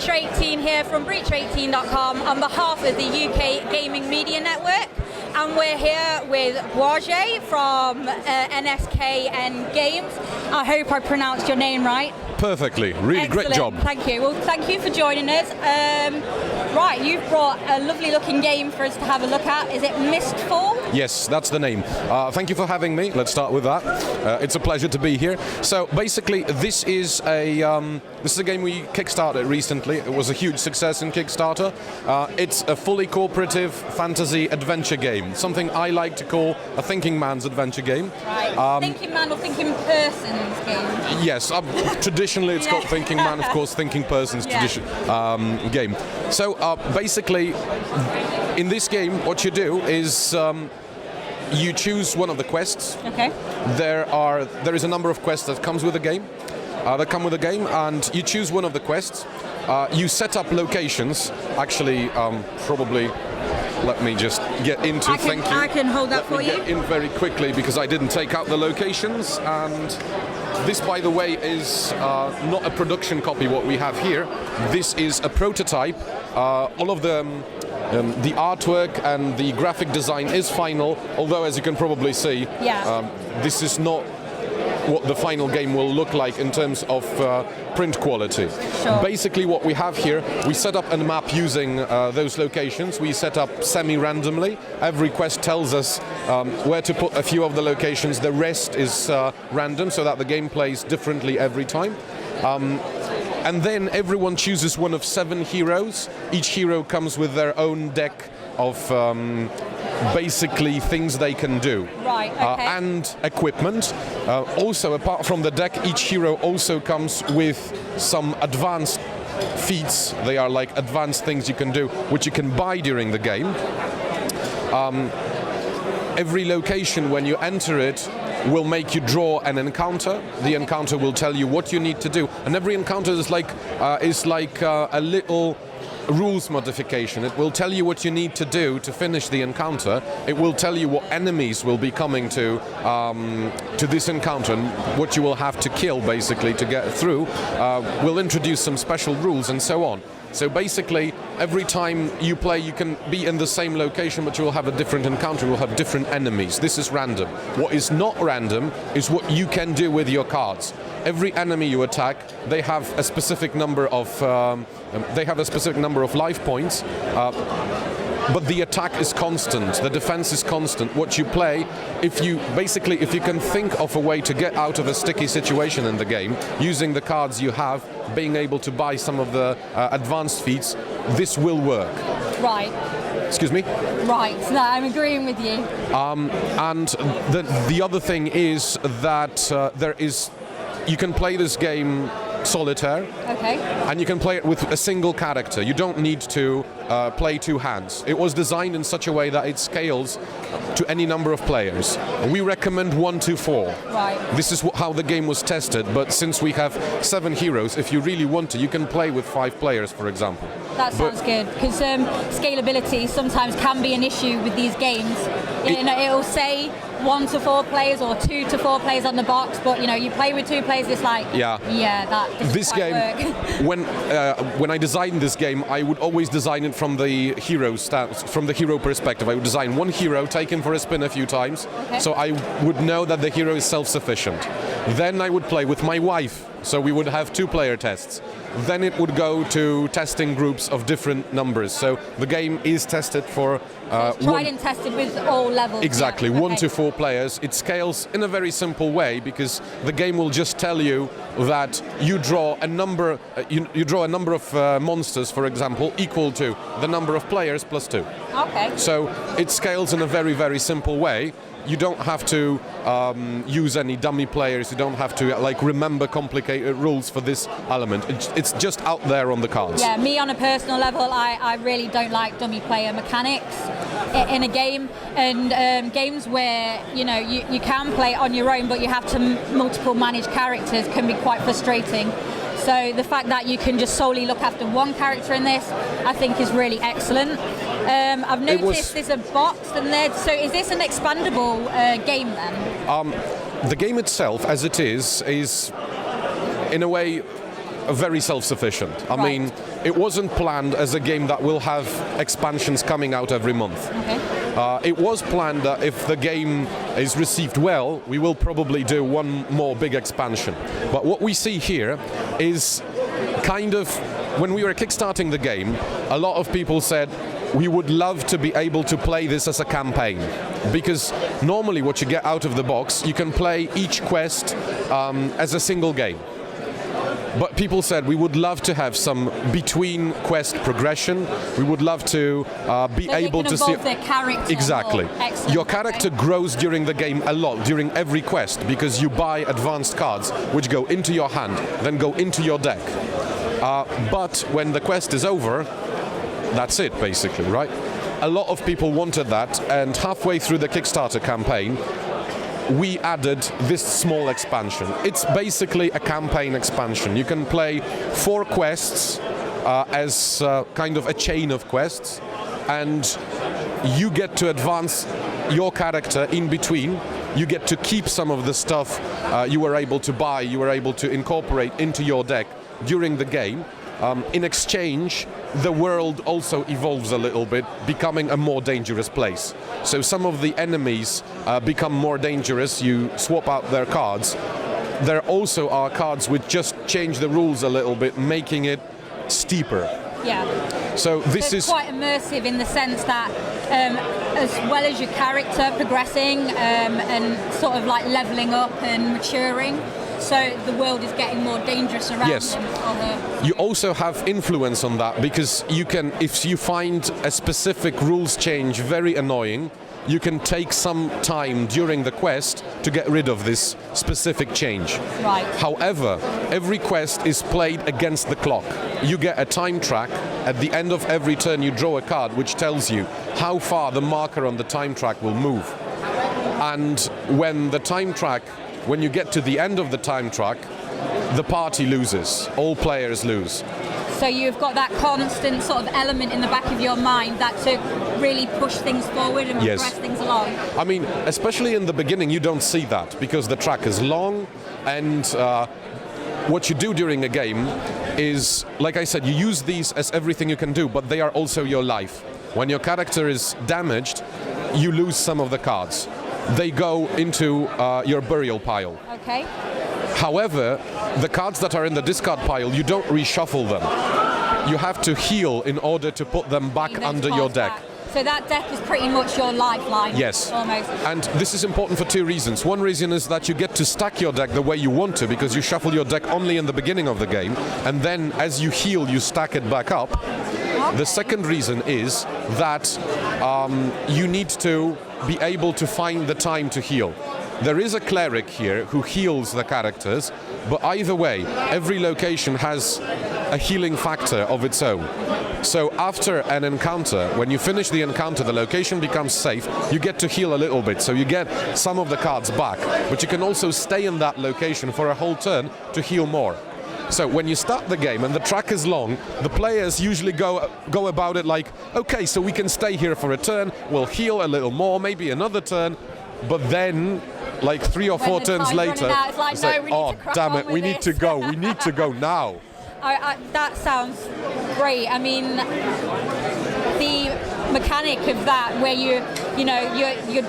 Breacher18 here from Breacher18.com on behalf of the UK Gaming Media Network, and we're here with Bourget from NSKN Games. I hope I pronounced your name right. Perfectly. Really Excellent. Great job. Thank you. Well, thank you for joining us. Right, you've brought a lovely looking game for us to have a look at. Is it Mistfall? Yes, that's the name. Thank you for having me. Let's start with that. It's a pleasure to be here. So basically, this is a game we kickstarted recently. It was a huge success in Kickstarter. It's a fully cooperative fantasy adventure game. Something I like to call a thinking man's adventure game. Right. Thinking man or thinking person's game? Yes. Traditionally, it's called thinking man. Of course, thinking person's game. So basically, in this game, what you do is you choose one of the quests. Okay. There is a number of quests that come with the game. And you choose one of the quests. You set up locations. Actually, probably. Let me just get into. Thank you. I can hold that for you. Let me get in very quickly because I didn't take out the locations. And this, by the way, is not a production copy. What we have here. This is a prototype. All of the artwork and the graphic design is final. Although, as you can probably see, this is not what the final game will look like in terms of print quality. Sure. Basically what we have here, we set up a map using those locations. We set up semi-randomly. Every quest tells us where to put a few of the locations. The rest is random, so that the game plays differently every time. And then everyone chooses one of 7 heroes. Each hero comes with their own deck of basically things they can do. Right, okay. And equipment. Also, apart from the deck, each hero also comes with some advanced feats. They are like advanced things you can do, which you can buy during the game. Every location, when you enter it, will make you draw an encounter. The encounter will tell you what you need to do, and every encounter is like a little rules modification. It will tell you what you need to do to finish the encounter. It will tell you what enemies will be coming to this encounter and what you will have to kill basically to get through. We'll introduce some special rules and so on. So basically, every time you play, you can be in the same location, but you will have a different encounter, you will have different enemies. This is random. What is not random is what you can do with your cards. Every enemy you attack, they have a specific number of life points. But the attack is constant, the defense is constant. What you play, if you can think of a way to get out of a sticky situation in the game, using the cards you have, being able to buy some of the advanced feats, this will work. Right. Excuse me? Right, no, I'm agreeing with you. And the other thing is that you can play this game solitaire. Okay. And you can play it with a single character. You don't need to play 2 hands. It was designed in such a way that it scales to any number of players. We recommend 1 to 4. Right. This is how the game was tested, but since we have 7 heroes, if you really want to, you can play with 5 players, for example. That sounds good, because scalability sometimes can be an issue with these games. It'll say 1 to 4 players or 2 to 4 players on the box, but you play with 2 players, it's like that doesn't this quite game work. when I designed this game, I would always design it from the hero perspective. I would design one hero, take him for a spin a few times, so I would know that the hero is self-sufficient. Then I would play with my wife, so we would have 2-player tests. Then it would go to testing groups of different numbers. So the game is tested for tried and tested with all levels. Exactly, 1 to 4 players. It scales in a very simple way because the game will just tell you that you draw a number. You draw a number of monsters, for example, equal to the number of players plus 2. Okay. So it scales in a very, very simple way. You don't have to use any dummy players. You don't have to remember complicated rules for this element. It's just out there on the cards. Yeah, me on a personal level, I really don't like dummy player mechanics in a game, and games where you can play on your own, but you have to multiple manage characters can be quite frustrating. So the fact that you can just solely look after one character in this, I think is really excellent. I've noticed there's a box in there. So is this an expandable game then? The game itself, as it is in a way, very self-sufficient. I Right. mean, it wasn't planned as a game that will have expansions coming out every month. Okay. It was planned that if the game is received well, we will probably do one more big expansion. But what we see here is kind of, when we were kickstarting the game, a lot of people said, we would love to be able to play this as a campaign, because normally what you get out of the box, you can play each quest as a single game. But people said we would love to have some between quest progression. We would love to be able to see their character. exactly. Excellent. Your character grows during the game a lot, during every quest, because you buy advanced cards which go into your hand, then go into your deck. But when the quest is over, that's it, basically, right? A lot of people wanted that, and halfway through the Kickstarter campaign, we added this small expansion. It's basically a campaign expansion. You can play 4 quests as kind of a chain of quests, and you get to advance your character in between. You get to keep some of the stuff you were able to buy, you were able to incorporate into your deck during the game. In exchange, the world also evolves a little bit, becoming a more dangerous place. So some of the enemies become more dangerous, you swap out their cards. There also are cards which just change the rules a little bit, making it steeper. Yeah. So this is quite immersive in the sense that as well as your character progressing and sort of like leveling up and maturing, so the world is getting more dangerous around yes. them. You also have influence on that, because you can, if you find a specific rules change very annoying, you can take some time during the quest to get rid of this specific change. Right. However, every quest is played against the clock. You get a time track. At the end of every turn you draw a card which tells you how far the marker on the time track will move. And when you get to the end of the time track, the party loses. All players lose. So you've got that constant sort of element in the back of your mind that to really push things forward and Yes. progress things along. I mean, especially in the beginning, you don't see that because the track is long, and what you do during a game is, like I said, you use these as everything you can do, but they are also your life. When your character is damaged, you lose some of the cards. They go into your burial pile. Okay. However, the cards that are in the discard pile, you don't reshuffle them. You have to heal in order to put them back Bring those under your cards deck. back. So that deck is pretty much your lifeline. Yes. Almost. And this is important for 2 reasons. One reason is that you get to stack your deck the way you want to, because you shuffle your deck only in the beginning of the game, and then as you heal, you stack it back up. Okay. The second reason is that you need to be able to find the time to heal. There is a cleric here who heals the characters, but either way, every location has a healing factor of its own. So after an encounter, when you finish the encounter, the location becomes safe, you get to heal a little bit, so you get some of the cards back, but you can also stay in that location for a whole turn to heal more. So when you start the game and the track is long, the players usually go about it like, okay, so we can stay here for a turn, we'll heal a little more, maybe another turn, but then like 3 or 4 turns later, it's like, oh damn it, we need to go, we need to go now. That sounds great. I mean, the mechanic of that, where your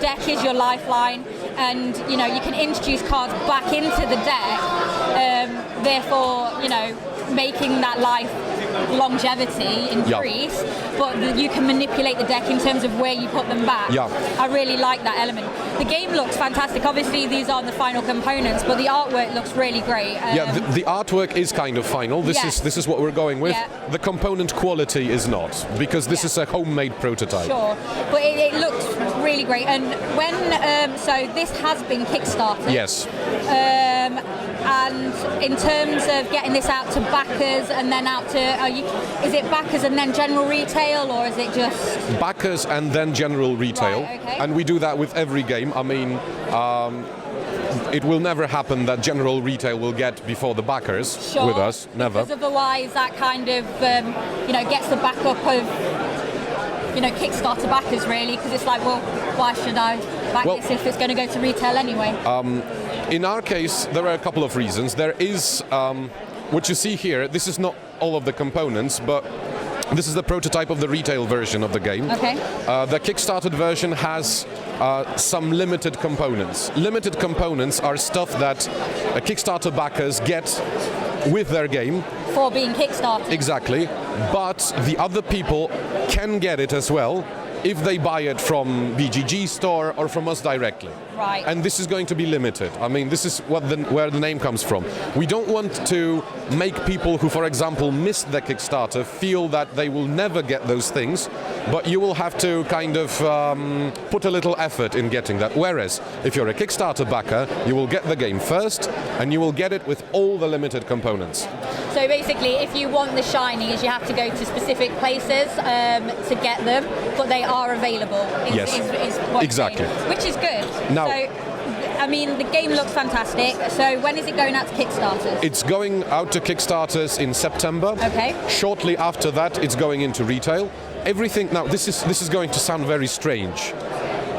deck is your lifeline, and you can introduce cards back into the deck, therefore making that life longevity increase, but you can manipulate the deck in terms of where you put them back. Yeah. I really like that element. The game looks fantastic. Obviously these aren't the final components, but the artwork looks really great. The artwork is kind of final. This is what we're going with. Yeah. The component quality is not, because this is a homemade prototype. Sure, but it looks really great. And when so this has been kickstarted. Yes. And in terms of getting this out to backers and then out to, is it backers and then general retail, or is it just backers and then general retail? Right, okay. And we do that with every game. I mean, it will never happen that general retail will get before the backers with us. Never. Because otherwise, that kind of gets the backup of Kickstarter backers, really, because it's like, well, why should I back this if it's going to go to retail anyway? In our case, there are a couple of reasons. There is what you see here, this is not all of the components, but this is the prototype of the retail version of the game. Okay. The Kickstarted version has some limited components. Limited components are stuff that Kickstarter backers get with their game. For being Kickstarted. Exactly. But the other people can get it as well if they buy it from BGG store or from us directly. Right. And this is going to be limited. I mean, this is where the name comes from. We don't want to make people who, for example, missed the Kickstarter feel that they will never get those things, but you will have to kind of put a little effort in getting that. Whereas, if you're a Kickstarter backer, you will get the game first, and you will get it with all the limited components. So basically, if you want the shinies, you have to go to specific places to get them, but they are available. Yes, is what exactly. Which is good. Now, so, I mean, the game looks fantastic. So when is it going out to Kickstarters? It's going out to Kickstarters in September. Okay. Shortly after that, it's going into retail. Everything, now this is going to sound very strange.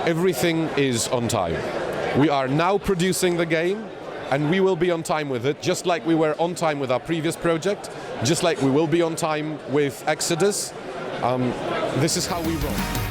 Everything is on time. We are now producing the game, and we will be on time with it, just like we were on time with our previous project, just like we will be on time with Exodus. This is how we roll.